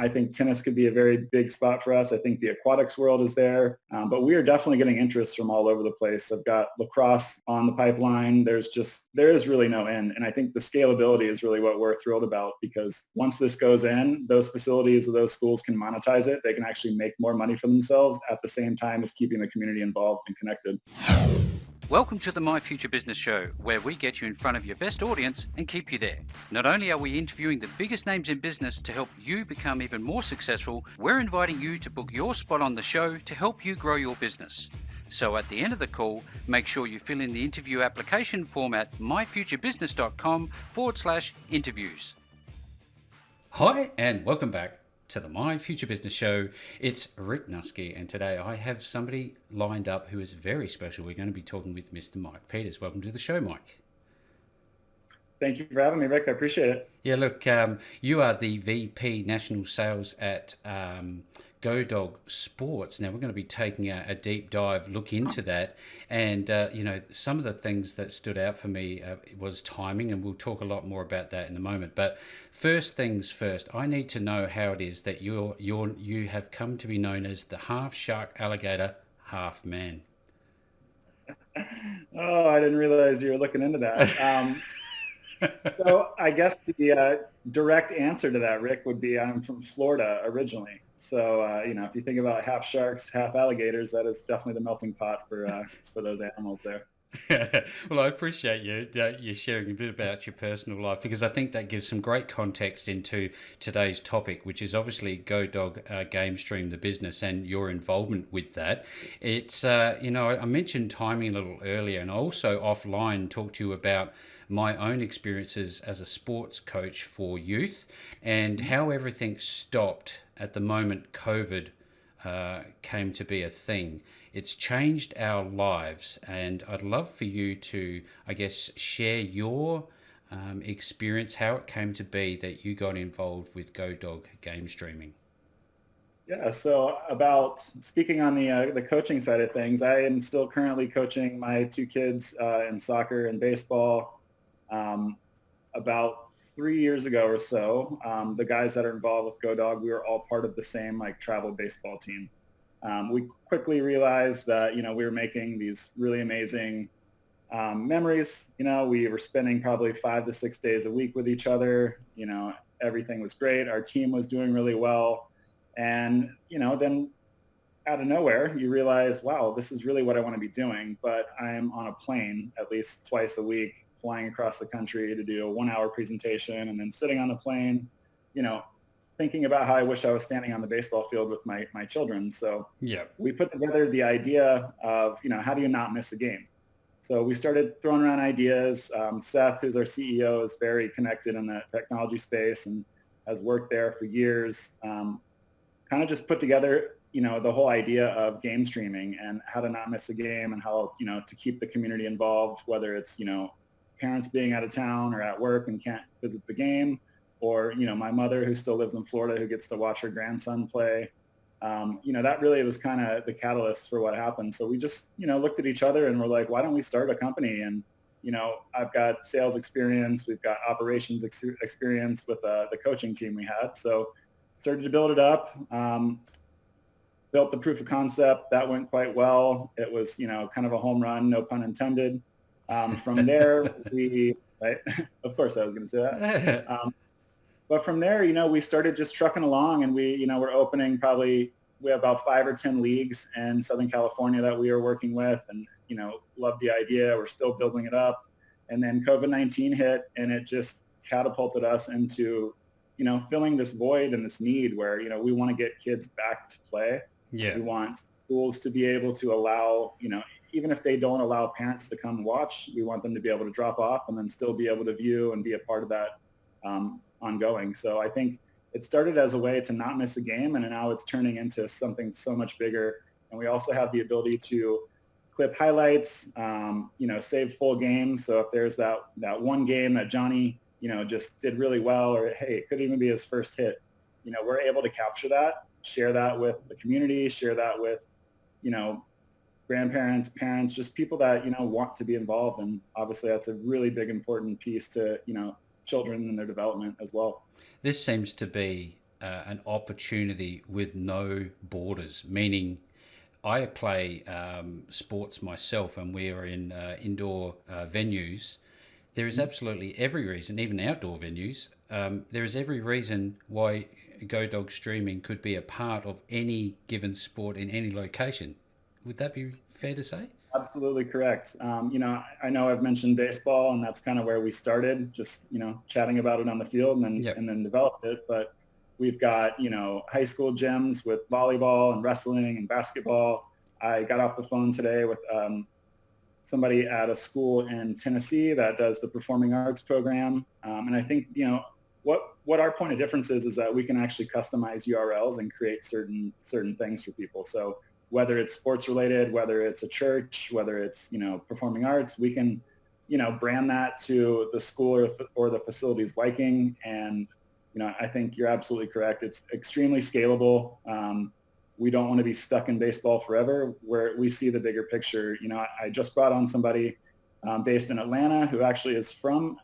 I think tennis could be a very big spot for us. I think the aquatics world is there, but we are definitely getting interest from all over the place. I've got lacrosse on the pipeline. There is really no end. And I think the scalability is really what we're thrilled about, because once this goes in, those facilities or those schools can monetize it. They can actually make more money for themselves at the same time as keeping the community involved and connected. Welcome to the My Future Business Show, where we get you in front of your best audience and keep you there. Not only are we interviewing the biggest names in business to help you become even more successful, we're inviting you to book your spot on the show to help you grow your business. So at the end of the call, make sure you fill in the interview application form at myfuturebusiness.com/interviews. Hi, and welcome back to the My Future Business Show. It's Rick Nuske, and today I have somebody lined up who is very special. We're going to be talking with Mr. Mike Peters. Welcome to the show, Mike. Thank you for having me, Rick. I appreciate it. Yeah, look, you are the VP National Sales at GoDog Sports. Now, we're going to be taking a deep dive look into that. And, some of the things that stood out for me was timing, and we'll talk a lot more about that in a moment. But first things first, I need to know how it is that you have come to be known as the half shark, alligator, half man. Oh, I didn't realize you were looking into that. So I guess the direct answer to that, Rick, would be I'm from Florida originally. So, if you think about half sharks, half alligators, that is definitely the melting pot for those animals there. Well, I appreciate you sharing a bit about your personal life, because I think that gives some great context into today's topic, which is obviously GoDog GameStream, the business, and your involvement with that. It's, I mentioned timing a little earlier, and I also offline talked to you about my own experiences as a sports coach for youth and how everything stopped at the moment COVID came to be a thing. It's changed our lives, and I'd love for you to, I guess, share your experience, how it came to be that you got involved with GoDog Game Streaming. Yeah, so about speaking on the coaching side of things, I am still currently coaching my two kids in soccer and baseball. About 3 years ago or so, the guys that are involved with GoDog, we were all part of the same travel baseball team. We quickly realized that, we were making these really amazing memories. We were spending probably 5 to 6 days a week with each other. Everything was great. Our team was doing really well. And, then out of nowhere, you realize, wow, this is really what I want to be doing. But I'm on a plane at least twice a week, flying across the country to do a 1-hour presentation, and then sitting on the plane, thinking about how I wish I was standing on the baseball field with my children. So yeah, we put together the idea of, how do you not miss a game? So we started throwing around ideas. Seth, who's our CEO, is very connected in the technology space and has worked there for years. Kind of just put together, the whole idea of game streaming and how to not miss a game, and how, to keep the community involved, whether it's, parents being out of town or at work and can't visit the game, or, my mother who still lives in Florida who gets to watch her grandson play. That really was kind of the catalyst for what happened. So we just, looked at each other and we're like, why don't we start a company? And, I've got sales experience. We've got operations experience with the coaching team we had. So started to build it up, built the proof of concept. That went quite well. It was, kind of a home run, no pun intended. From there, right? Of course I was going to say that. But from there, we started just trucking along, and we're opening we have about 5 or 10 leagues in Southern California that we are working with, and, love the idea. We're still building it up. And then COVID-19 hit, and it just catapulted us into, filling this void and this need where, we want to get kids back to play. Yeah. We want schools to be able to allow, even if they don't allow parents to come watch, we want them to be able to drop off and then still be able to view and be a part of that ongoing. So I think it started as a way to not miss a game, and now it's turning into something so much bigger. And we also have the ability to clip highlights, save full games. So if there's that one game that Johnny, just did really well, or hey, it could even be his first hit, we're able to capture that, share that with the community, share that with, grandparents, parents, just people that, want to be involved. And obviously that's a really big, important piece to, children and their development as well. This seems to be an opportunity with no borders, meaning I play sports myself, and we are in indoor venues. There is absolutely every reason, even outdoor venues, there is every reason why GoDog streaming could be a part of any given sport in any location. Would that be fair to say? Absolutely correct. I know I've mentioned baseball, and that's kind of where we started, just, chatting about it on the field Yep. and then developed it. But we've got, high school gyms with volleyball and wrestling and basketball. I got off the phone today with somebody at a school in Tennessee that does the performing arts program. And I think, what our point of difference is that we can actually customize URLs and create certain things for people. So whether it's sports related, whether it's a church, whether it's, performing arts, we can, brand that to the school or the facility's liking. And, I think you're absolutely correct. It's extremely scalable. We don't want to be stuck in baseball forever, where we see the bigger picture. I just brought on somebody based in Atlanta who actually is from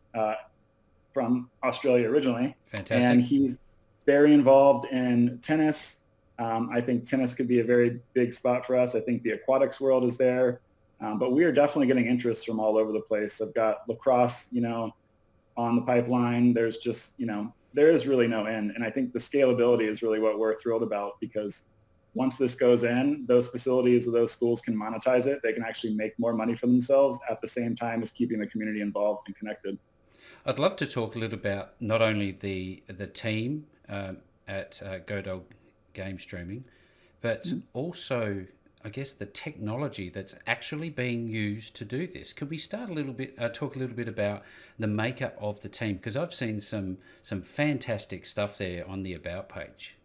Australia originally, and Fantastic. he's very involved in tennis. I think tennis could be a very big spot for us. I think the aquatics world is there, but we are definitely getting interest from all over the place. I've got lacrosse, on the pipeline. There's just, there is really no end. And I think the scalability is really what we're thrilled about, because once this goes in, those facilities or those schools can monetize it. They can actually make more money for themselves at the same time as keeping the community involved and connected. I'd love to talk a little about not only the team at GoDog Game Streaming, but also, I guess, the technology that's actually being used to do this. Could we start a little bit, talk a little bit about the makeup of the team? Because I've seen some fantastic stuff there on the About page.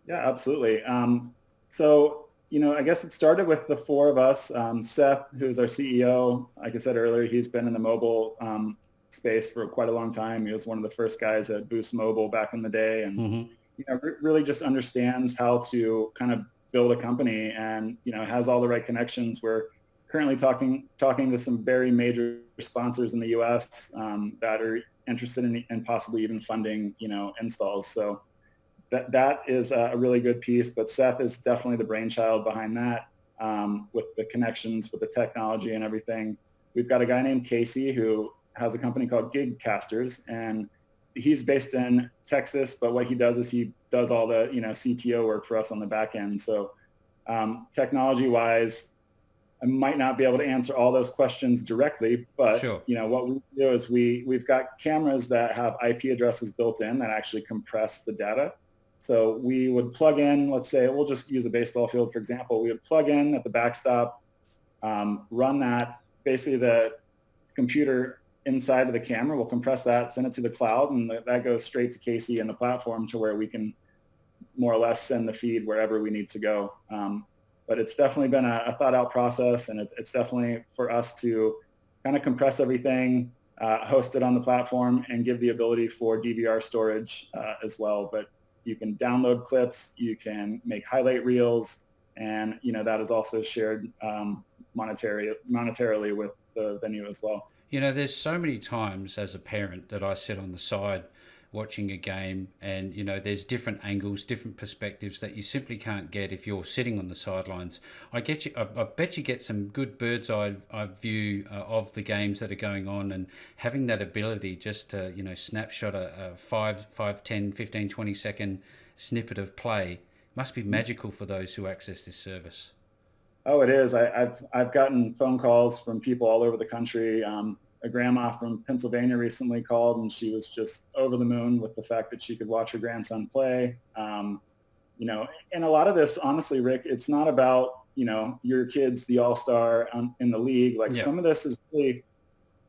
Yeah, absolutely. So, I guess it started with the four of us. Seth, who's our CEO, like I said earlier, he's been in the mobile space for quite a long time. He was one of the first guys at Boost Mobile back in the day, and Mm-hmm. really just understands how to kind of build a company, and has all the right connections. We're currently talking to some very major sponsors in the U.S. That are interested in possibly even funding installs. So that is a really good piece. But Seth is definitely the brainchild behind that, with the connections, with the technology and everything. We've got a guy named Casey who has a company called Gigcasters, and he's based in Texas, but what he does is he does all the CTO work for us on the back end. So technology wise, I might not be able to answer all those questions directly, but Sure. what we do is we've got cameras that have IP addresses built in that actually compress the data. So we would plug in, let's say, we'll just use a baseball field, for example. We would plug in at the backstop, run that, basically the computer inside of the camera will compress that, send it to the cloud, and that goes straight to Casey and the platform, to where we can more or less send the feed wherever we need to go. But it's definitely been a thought out process, and it's definitely for us to kind of compress everything, host it on the platform, and give the ability for DVR storage as well. But you can download clips, you can make highlight reels, and that is also shared monetarily with the venue as well. There's so many times as a parent that I sit on the side watching a game, and there's different angles, different perspectives that you simply can't get if you're sitting on the sidelines. I bet you get some good bird's eye view of the games that are going on, and having that ability just to snapshot a 5, 10, 15, 20 second snippet of play must be magical for those who access this service. Oh, it is. I've gotten phone calls from people all over the country. A grandma from Pennsylvania recently called, and she was just over the moon with the fact that she could watch her grandson play. And a lot of this, honestly, Rick, it's not about your kid's the all-star in the league. Like, Yeah. some of this is really,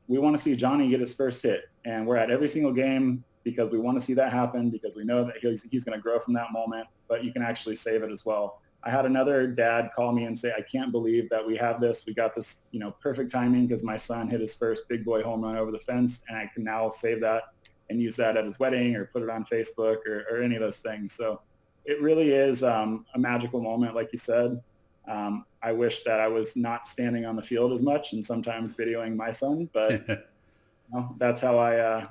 we want to see Johnny get his first hit, and we're at every single game because we want to see that happen, because we know that he's going to grow from that moment. But you can actually save it as well. I had another dad call me and say, I can't believe that we have this. We got this, perfect timing, because my son hit his first big boy home run over the fence, and I can now save that and use that at his wedding or put it on Facebook or any of those things. So it really is a magical moment, like you said. I wish that I was not standing on the field as much and sometimes videoing my son, but that's how I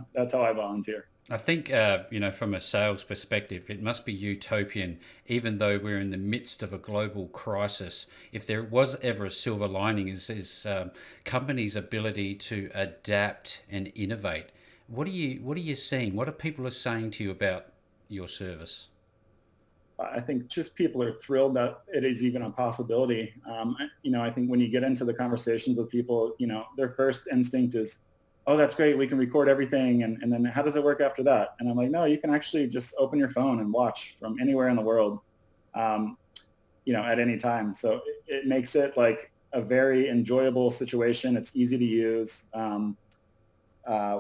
volunteer. I think, from a sales perspective, it must be utopian, even though we're in the midst of a global crisis. If there was ever a silver lining, is companies' ability to adapt and innovate. What are you seeing? What are people are saying to you about your service? I think just people are thrilled that it is even a possibility. I think when you get into the conversations with people, their first instinct is, oh, that's great. We can record everything. And then how does it work after that? And I'm like, no, you can actually just open your phone and watch from anywhere in the world, um, at any time. So it makes it like a very enjoyable situation. It's easy to use.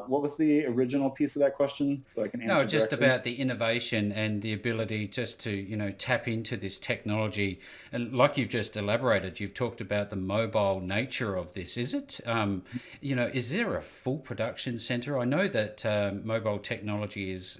What was the original piece of that question so I can No, answer just directly? about the innovation and the ability just to, tap into this technology. And like you've just elaborated, you've talked about the mobile nature of this. Is there a full production center? I know that mobile technology is,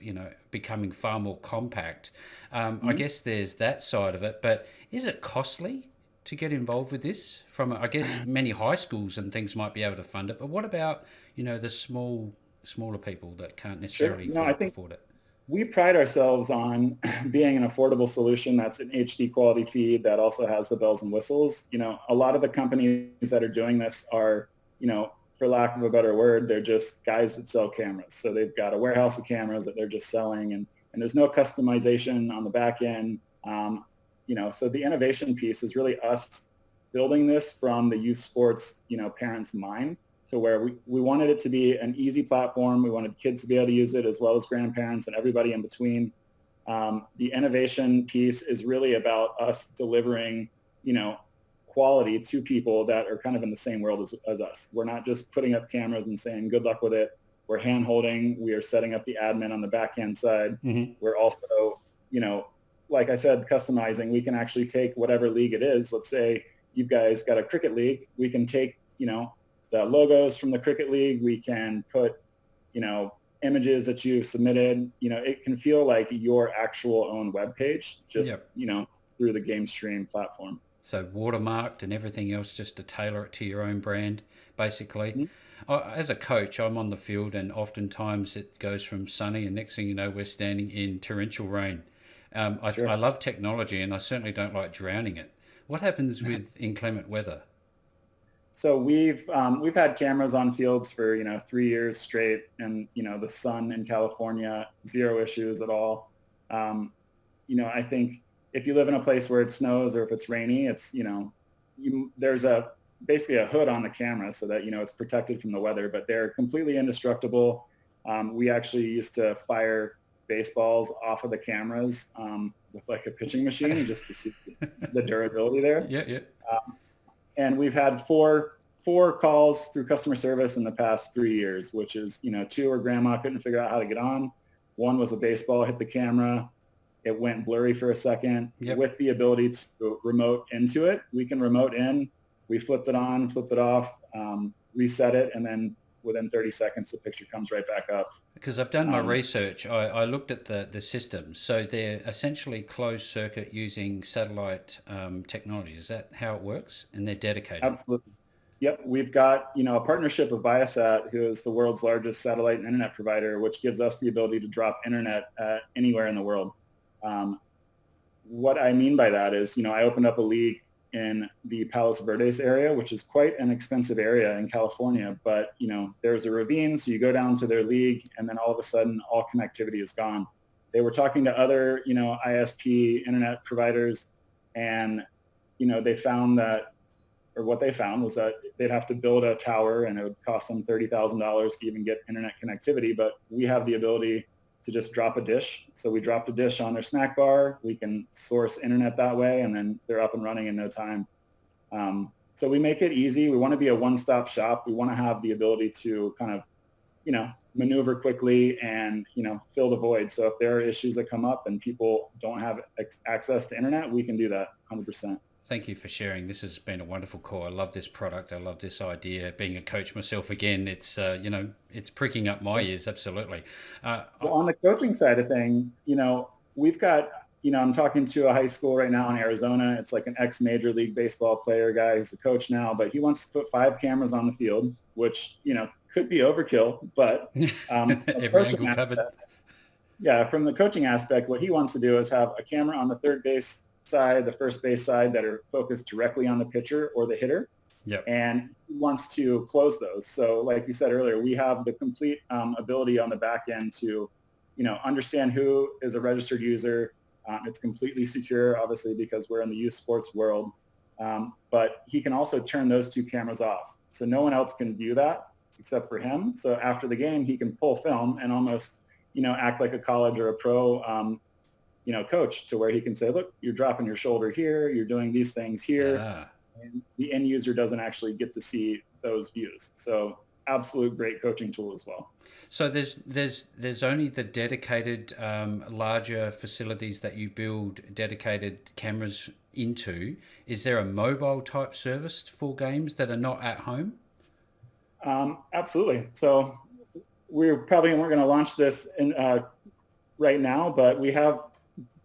becoming far more compact. I Mhm. guess there's that side of it, but is it costly to get involved with this? I guess many high schools and things might be able to fund it, but what about, the smaller people that can't Sure. necessarily No, I think afford it. we pride ourselves on being an affordable solution that's an HD quality feed that also has the bells and whistles. A lot of the companies that are doing this are, for lack of a better word, they're just guys that sell cameras. So they've got a warehouse of cameras that they're just selling, and there's no customization on the back end. So the innovation piece is really us building this from the youth sports, parents' mind to where we wanted it to be an easy platform. We wanted kids to be able to use it as well as grandparents and everybody in between. The innovation piece is really about us delivering, quality to people that are kind of in the same world as us. We're not just putting up cameras and saying good luck with it. We're hand holding. We are setting up the admin on the back end side. Hmm. We're also, you know, like I said, customizing. We can actually take whatever league it is. Let's say you guys got a cricket league. We can take, the logos from the cricket league. We can put, images that you've submitted. It can feel like your actual own web page, just, Yep. through the GameStream platform. So watermarked and everything else just to tailor it to your own brand, basically. As a coach, I'm on the field, and oftentimes it goes from sunny, and next thing you know, we're standing in torrential rain. I Sure. love technology, and I certainly don't like drowning it. What happens with inclement weather? So we've had cameras on fields for 3 years straight, and the sun in California, zero issues at all. I think if you live in a place where it snows or if it's rainy, it's there's a basically a hood on the camera so that it's protected from the weather, but they're completely indestructible. We actually used to fire baseballs off of the cameras with like a pitching machine just to see the durability there. Yeah, yeah. And we've had four calls through customer service in the past 3 years, which is two where grandma couldn't figure out how to get on. One was a baseball hit the camera. It went blurry for a second. Yep. With the ability to remote into it, we can remote in. We flipped it on, flipped it off, reset it, and then within 30 seconds, the picture comes right back up. Because I've done my Um, research, I looked at the system. So they're essentially closed circuit using satellite technology. Is that how it works? And they're dedicated. Absolutely. Yep. We've got, a partnership with Viasat, who is the world's largest satellite and internet provider, which gives us the ability to drop internet anywhere in the world. Um, what I mean by that is, I opened up a league in the Palos Verdes area, which is quite an expensive area in California. But, there's a ravine, so you go down to their league, and then all of a sudden, all connectivity is gone. They were talking to other, ISP internet providers, and, they found that, or what they found was that they'd have to build a tower, and it would cost them $30,000 to even get internet connectivity. But we have the ability to just drop a dish. So we dropped a dish on their snack bar. We can source internet that way, and then they're up and running in no time. So we make it easy. We want to be a one-stop shop. We want to have the ability to kind of, maneuver quickly and, fill the void. So if there are issues that come up and people don't have access to internet, we can do that 100%. Thank you for sharing. This has been a wonderful call. I love this product. I love this idea. Being a coach myself, again, it's pricking up my ears. Absolutely. Well, on the coaching side of thing, we've got, I'm talking to a high school right now in Arizona. It's like an ex-Major League Baseball player guy who's the coach now, but he wants to put 5 cameras on the field, which, could be overkill, but Every approach it angle match covered. that. Yeah, from the coaching aspect, what he wants to do is have a camera on the third base side, the first base side that are focused directly on the pitcher or the hitter. Yep. And he wants to close those. So like you said earlier, we have the complete ability on the back end to, understand who is a registered user. It's completely secure, obviously, because we're in the youth sports world. But he can also turn those two cameras off. So no one else can view that except for him. So after the game, he can pull film and almost, act like a college or a pro, coach, to where he can say, look, you're dropping your shoulder here, you're doing these things here. Ah. And the end user doesn't actually get to see those views. So absolute great coaching tool as well. So there's only the dedicated larger facilities that you build dedicated cameras into. Is there a mobile type service for games that are not at home? Absolutely. So we probably weren't going to launch this right now, but we have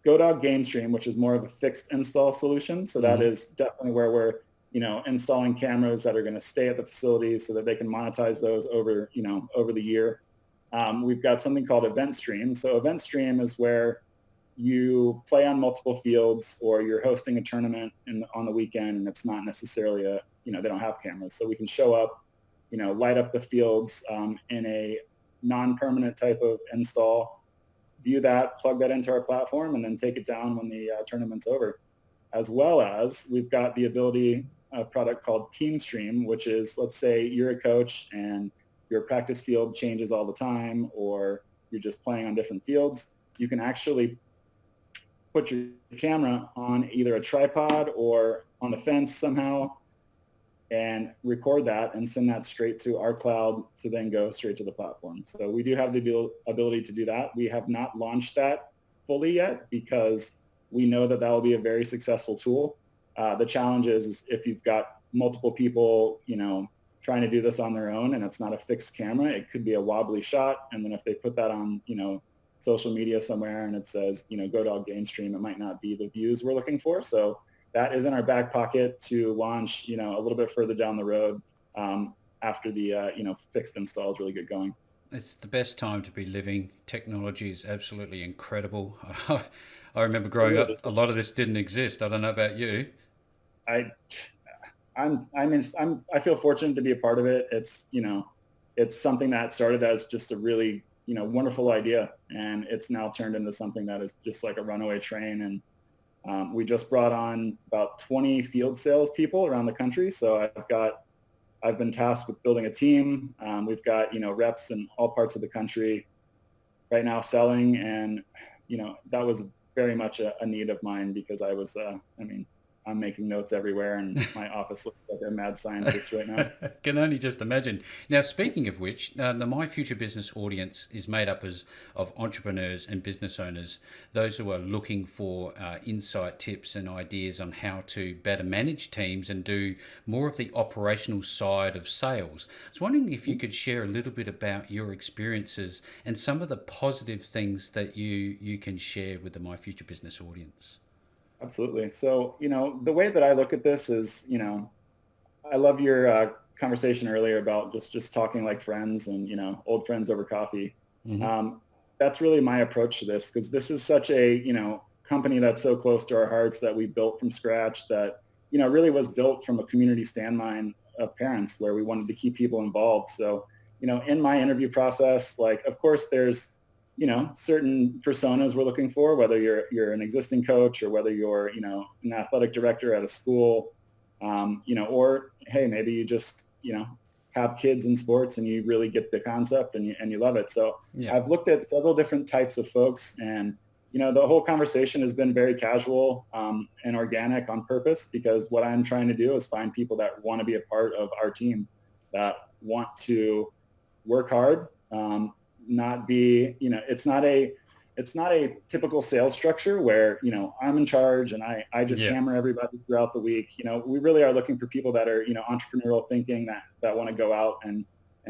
GoDog GameStream, which is more of a fixed install solution. So that is definitely where we're, installing cameras that are going to stay at the facility so that they can monetize those over, over the year. We've got something called Event Stream. So Event Stream is where you play on multiple fields, or you're hosting a tournament on the weekend, and it's not necessarily they don't have cameras. So we can show up, light up the fields in a non-permanent type of install, view that, plug that into our platform, and then take it down when the tournament's over. As well as we've got the ability, a product called Team Stream, which is, let's say you're a coach and your practice field changes all the time, or you're just playing on different fields. You can actually put your camera on either a tripod or on the fence somehow and record that and send that straight to our cloud to then go straight to the platform. So we do have the ability to do that. We have not launched that fully yet because we know that will be a very successful tool. The challenge is if you've got multiple people, trying to do this on their own and it's not a fixed camera, it could be a wobbly shot. And then if they put that on, social media somewhere and it says, GoDog GameStream, it might not be the views we're looking for. So that is in our back pocket to launch, a little bit further down the road after the, fixed installs really get going. It's the best time to be living. Technology is absolutely incredible. I remember growing up, a lot of this didn't exist. I don't know about you. I feel fortunate to be a part of it. It's, it's something that started as just a really, wonderful idea, and it's now turned into something that is just like a runaway train. And we just brought on about 20 field sales people around the country. So I've been tasked with building a team. We've got, reps in all parts of the country right now selling. And, that was very much a need of mine because I was, I'm making notes everywhere and my office looks like a mad scientist right now. Can only just imagine. Now, speaking of which, the My Future Business audience is made up of entrepreneurs and business owners, those who are looking for insight, tips and ideas on how to better manage teams and do more of the operational side of sales. I was wondering if you could share a little bit about your experiences and some of the positive things that you can share with the My Future Business audience. Absolutely. So, the way that I look at this is, I love your conversation earlier about just talking like friends and, old friends over coffee. Mm-hmm. That's really my approach to this because this is such a, company that's so close to our hearts that we built from scratch that, really was built from a community standpoint of parents where we wanted to keep people involved. So, in my interview process, like, of course, there's, certain personas we're looking for, whether you're an existing coach or whether you're, an athletic director at a school, or, hey, maybe you just, have kids in sports and you really get the concept and you love it. So Yeah. I've looked at several different types of folks and, the whole conversation has been very casual and organic on purpose because what I'm trying to do is find people that want to be a part of our team, that want to work hard, not be, it's not a typical sales structure where, I'm in charge and I just Yeah. hammer everybody throughout the week. We really are looking for people that are, entrepreneurial thinking that want to go out and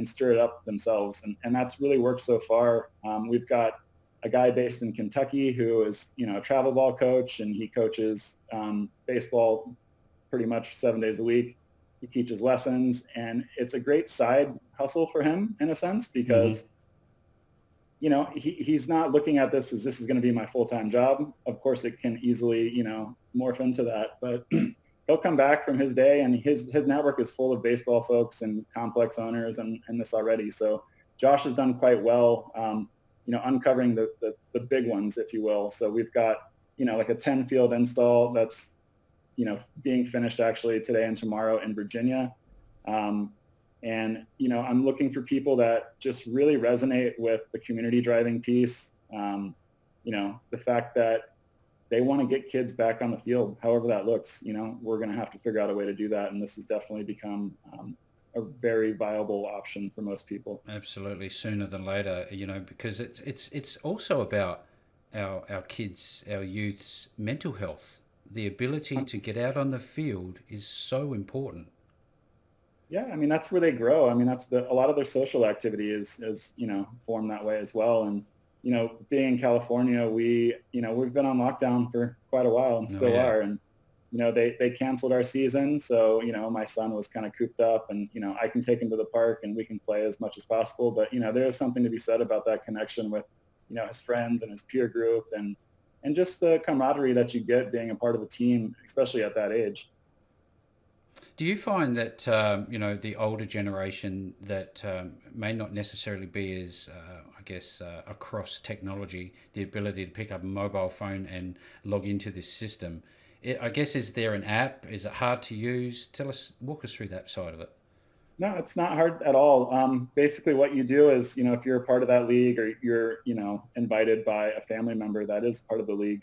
stir it up themselves. And that's really worked so far. We've got a guy based in Kentucky who is, a travel ball coach and he coaches baseball pretty much 7 days a week. He teaches lessons and it's a great side hustle for him in a sense because he's not looking at this as this is going to be my full-time job. Of course, it can easily, morph into that, but he'll come back from his day and his network is full of baseball folks and complex owners and this already. So Josh has done quite well, uncovering the big ones, if you will. So we've got, like a 10 field install that's, being finished actually today and tomorrow in Virginia. And, I'm looking for people that just really resonate with the community driving piece. The fact that they want to get kids back on the field, however that looks, we're going to have to figure out a way to do that. And this has definitely become a very viable option for most people. Absolutely, sooner than later, because it's also about our kids, our youth's mental health. The ability to get out on the field is so important. Yeah, I mean, that's where they grow. I mean, that's a lot of their social activity is formed that way as well. And, being in California, we've been on lockdown for quite a while and Oh still yeah. are. And, they canceled our season. So, my son was kind of cooped up and, I can take him to the park and we can play as much as possible. But, there is something to be said about that connection with, his friends and his peer group and just the camaraderie that you get being a part of a team, especially at that age. Do you find that the older generation that may not necessarily be as I guess across technology, the ability to pick up a mobile phone and log into this system? I guess, is there an app? Is it hard to use? Walk us through that side of it. No, it's not hard at all. Basically, what you do is, if you're a part of that league or you're, invited by a family member that is part of the league,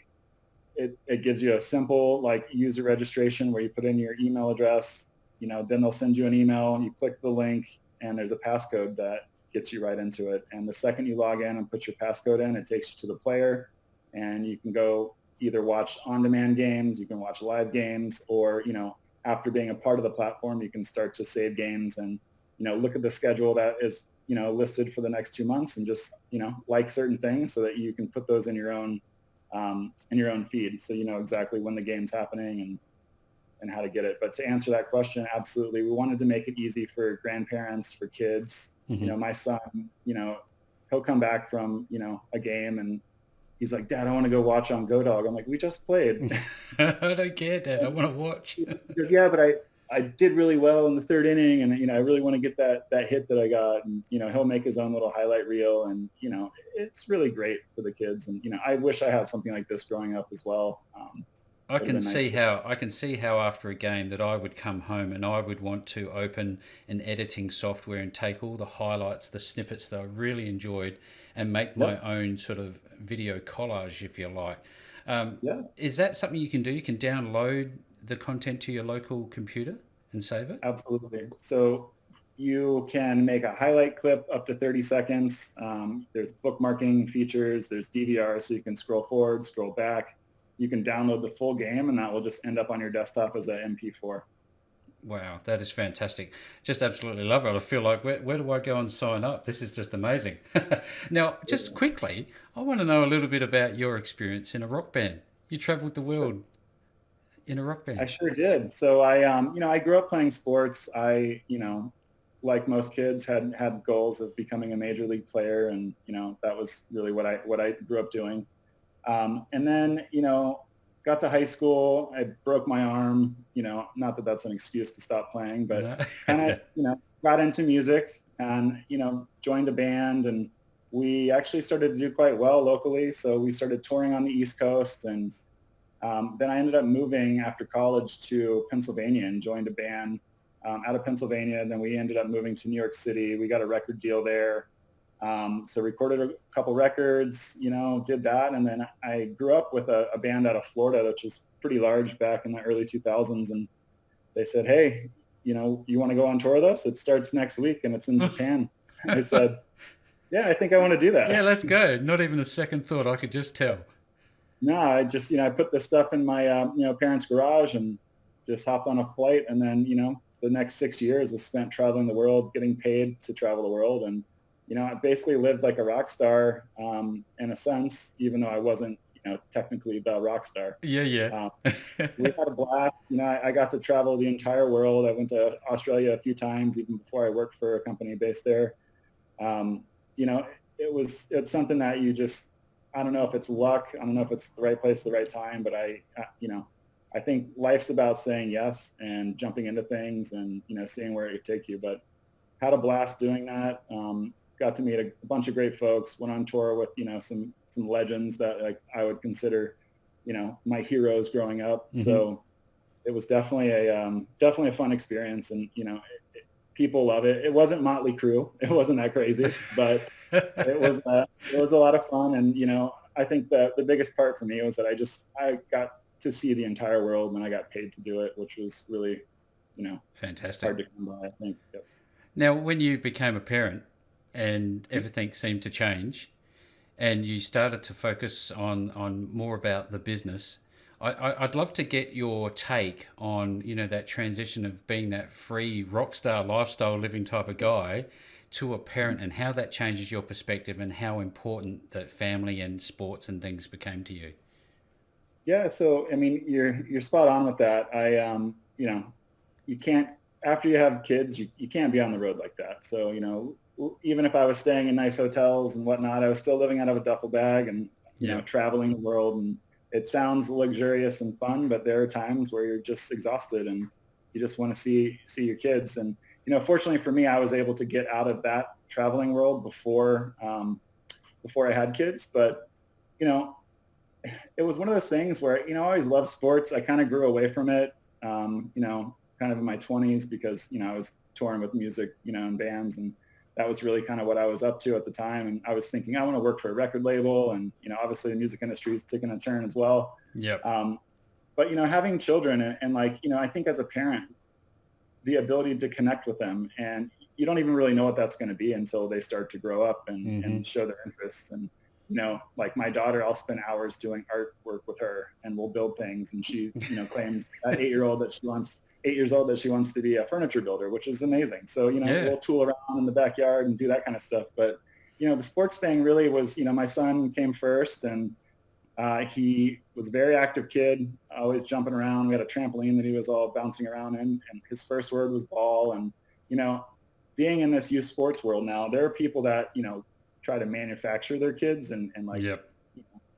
it gives you a simple like user registration where you put in your email address, then they'll send you an email and you click the link and there's a passcode that gets you right into it. And the second you log in and put your passcode in, it takes you to the player and you can go either watch on-demand games, you can watch live games, or, after being a part of the platform, you can start to save games and, look at the schedule that is, listed for the next 2 months and just, like certain things so that you can put those in your own feed. So you know exactly when the game's happening and how to get it. But to answer that question, absolutely. We wanted to make it easy for grandparents, for kids. Mm-hmm. My son, he'll come back from, a game and he's like, Dad, I want to go watch on GoDog. I'm like, we just played. I don't care, Dad. I want to watch. He goes, yeah, but I did really well in the third inning and, I really want to get that hit that I got. And, he'll make his own little highlight reel and, it's really great for the kids. And, I wish I had something like this growing up as well. I can see how after a game that I would come home and I would want to open an editing software and take all the highlights, the snippets that I really enjoyed, and make my Yep. own sort of video collage, if you like. Yeah. Is that something you can do? You can download the content to your local computer and save it? Absolutely. So you can make a highlight clip up to 30 seconds. There's bookmarking features. There's DVR, so you can scroll forward, scroll back. You can download the full game, and that will just end up on your desktop as an MP4. Wow, that is fantastic. Just absolutely love it. I feel like, where do I go and sign up? This is just amazing. Now, just quickly, I want to know a little bit about your experience in a rock band. You traveled the Sure. world in a rock I band. sure did. So I grew up playing sports. I, like most kids, had goals of becoming a major league player, and that was really what I grew up doing. And then, got to high school. I broke my arm, not that that's an excuse to stop playing, but No? kind of, Yeah. got into music and, joined a band and we actually started to do quite well locally. So we started touring on the East Coast and then I ended up moving after college to Pennsylvania and joined a band out of Pennsylvania. Then we ended up moving to New York City. We got a record deal there. So recorded a couple records, did that. And then I grew up with a band out of Florida, which was pretty large back in the early 2000s. And they said, hey, you want to go on tour with us? It starts next week and it's in Japan. I said, yeah, I think I want to do Yeah, that. let's go. Not even a second thought. I could just tell. No, I just, I put the stuff in my, parents' garage and just hopped on a flight. And then, the next 6 years was spent traveling the world, getting paid to travel the world. And, I basically lived like a rock star in a sense, even though I wasn't, technically the rock star. Yeah, yeah. Um, we had a blast. I got to travel the entire world. I went to Australia a few times, even before I worked for a company based there. Um, you know, it's something that you just, I don't know if it's luck. I don't know if it's the right place, the right time, but I think life's about saying yes and jumping into things and, seeing where it could take you. But had a blast doing that. Got to meet a bunch of great folks, went on tour with, some legends that like I would consider, my heroes growing up. Hmm. So it was definitely a fun experience. And, people love it. It wasn't Motley Crue. It wasn't that crazy, but it was a lot of fun. And, I think that the biggest part for me was that I got to see the entire world and I got paid to do it, which was really, you know, Fantastic. hard to come by, I think. Yep. Now, when you became a parent and everything seemed to change, and you started to focus on more about the business, I'd love to get your take on that transition of being that free rock star lifestyle living type of guy to a parent, and how that changes your perspective and how important that family and sports and things became to you. Yeah. So, I mean, you're spot on with that. You can't, after you have kids, you can't be on the road like that. So, even if I was staying in nice hotels and whatnot, I was still living out of a duffel bag and, Yep. traveling the world. And it sounds luxurious and fun, but there are times where you're just exhausted and you just want to see your kids. And, fortunately for me, I was able to get out of that traveling world before I had kids. But, you know, it was one of those things where, I always loved sports. I kind of grew away from it, kind of in my 20s because, I was touring with music, and bands. And that was really kind of what I was up to at the time. And I was thinking, I want to work for a record label. And, obviously the music industry is taking a turn as well. Yep. But, having children and like, I think as a parent, the ability to connect with them, and you don't even really know what that's going to be until they start to grow up Hmm. and show their interests. And, like my daughter, I'll spend hours doing artwork with her and we'll build things. And she, claims at 8 years old that she wants to be a furniture builder, which is amazing. So, Yeah. we'll tool around in the backyard and do that kind of stuff. But, the sports thing really was, my son came first and he was a very active kid, always jumping around. We had a trampoline that he was all bouncing around in, and his first word was ball. And, you know, being in this youth sports world now, there are people that, try to manufacture their kids and like, Yep.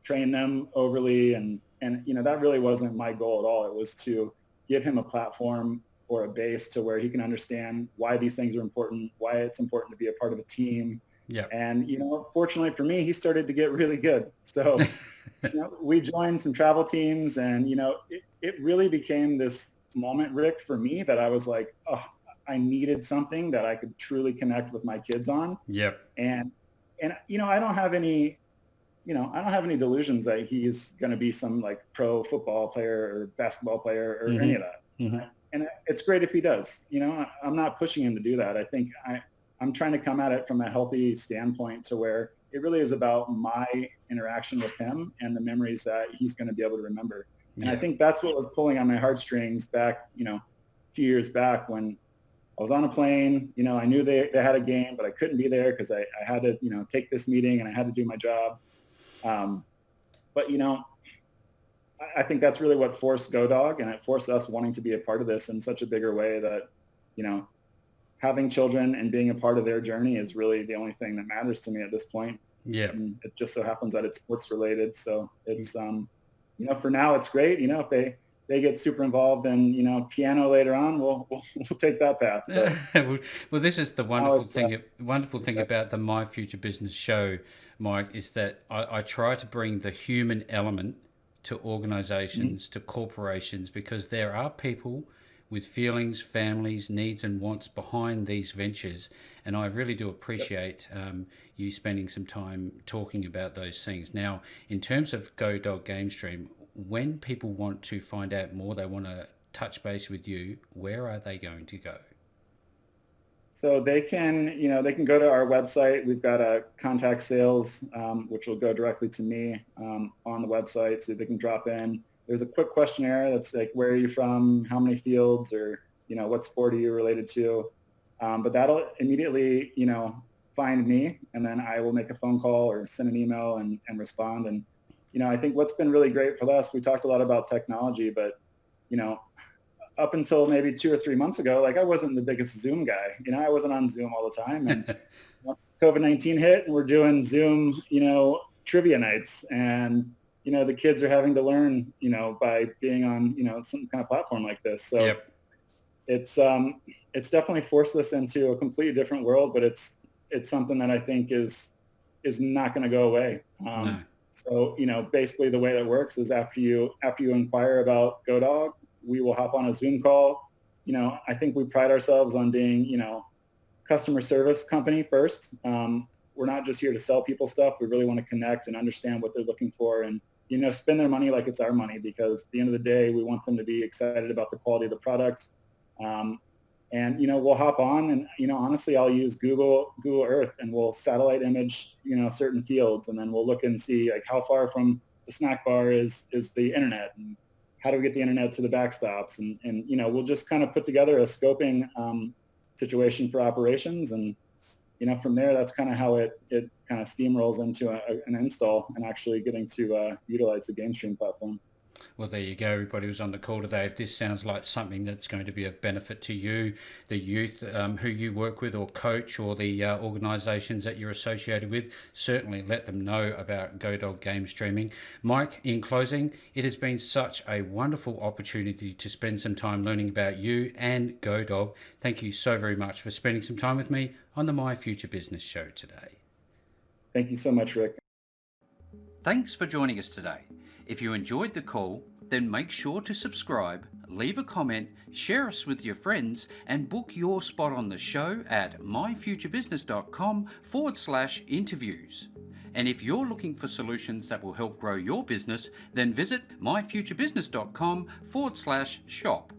train them overly. And, that really wasn't my goal at all. It was to give him a platform or a base to where he can understand why these things are important, why it's important to be a part of a team. Yep. And, fortunately for me, he started to get really good. So, we joined some travel teams and, it really became this moment, Rick, for me that I was like, oh, I needed something that I could truly connect with my kids on. Yep. And, I don't have any delusions that he's going to be some like pro football player or basketball player or any Hmm. of that. Hmm. And it's great if he does, I'm not pushing him to do that. I think I'm trying to come at it from a healthy standpoint to where it really is about my interaction with him and the memories that he's going to be able to remember. And I Yeah. think that's what was pulling on my heartstrings back, a few years back when I was on a plane. I knew they had a game, but I couldn't be there because I had to, take this meeting and I had to do my job. Um, but, I think that's really what forced GoDog, and it forced us wanting to be a part of this in such a bigger way that, you know, having children and being a part of their journey is really the only thing that matters to me at this point. Yep. And it just so happens that it's sports related. So it's, for now it's great. If they get super involved in, piano later on, we'll take that path. But well, this is the now wonderful it's, thing. Wonderful thing exactly. about the My Future Business show, Mike, is that I try to bring the human element to Mhm. organizations, to corporations, because there are people with feelings, families, needs, and wants behind these ventures. And I really do Yep. appreciate you spending some time talking about those things. Now, in terms of GoDog GameStream, when people want to find out more, they want to touch base with you, where are they going to go? So they can go to our website. We've got a contact sales, which will go directly to me on the website. So they can drop in. There's a quick questionnaire that's like, where are you from? How many fields? Or, what sport are you related to? But that'll immediately, find me. And then I will make a phone call or send an email and respond. And, I think what's been really great for us, we talked a lot about technology, but, you know, up until maybe 2 or 3 months ago, like I wasn't the biggest Zoom guy. I wasn't on Zoom all the time. And COVID-19 hit, and we're doing Zoom, trivia nights, and the kids are having to learn, by being on, some kind of platform like this. So Yep. It's definitely forced us into a completely different world, but it's something that I think is not going to go away. No. So, basically the way that works is after you inquire about GoDog, we will hop on a Zoom call. I think we pride ourselves on being, customer service company first. We're not just here to sell people stuff. We really want to connect and understand what they're looking for, and, spend their money like it's our money, because at the end of the day, we want them to be excited about the quality of the product. And, we'll hop on and, honestly, I'll use Google Earth, and we'll satellite image, certain fields. And then we'll look and see like how far from the snack bar is the internet, and how do we get the internet to the backstops. And we'll just kind of put together a scoping situation for operations. And, from there, that's kind of how it kind of steamrolls into an install and actually getting to utilize the GameStream platform. Well, there you go, everybody who's on the call today. If this sounds like something that's going to be of benefit to you, the youth who you work with or coach, or the organisations that you're associated with, certainly let them know about GoDog Game Streaming. Mike, in closing, it has been such a wonderful opportunity to spend some time learning about you and GoDog. Thank you so very much for spending some time with me on the My Future Business show today. Thank you so much, Rick. Thanks for joining us today. If you enjoyed the call, then make sure to subscribe, leave a comment, share us with your friends, and book your spot on the show at myfuturebusiness.com/interviews. And if you're looking for solutions that will help grow your business, then visit myfuturebusiness.com/shop.